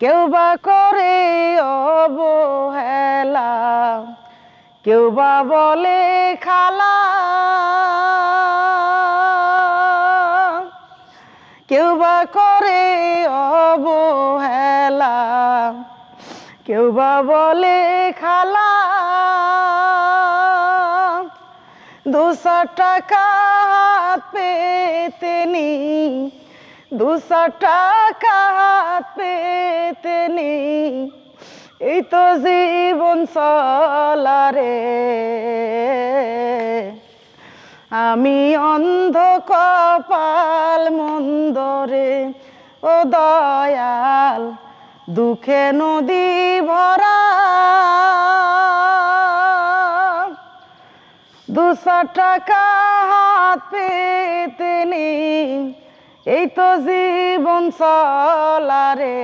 কেউ বা করে অবহেলা, কেউ বা বলে খালা, কেউ বা করে অবহেলা, কেউ বা বলে খালা। 200 টাকা হাত পেতে নেই, 200 টাকা হাত পেতে নেই, এই তো জীবন চলা রে। আমি অন্ধ কপাল মন্দ রে, ও দয়াল দুঃখে নদী ভরা। 200 টাকা হাত পেতে নেই, এই তো জীবন চলা রে।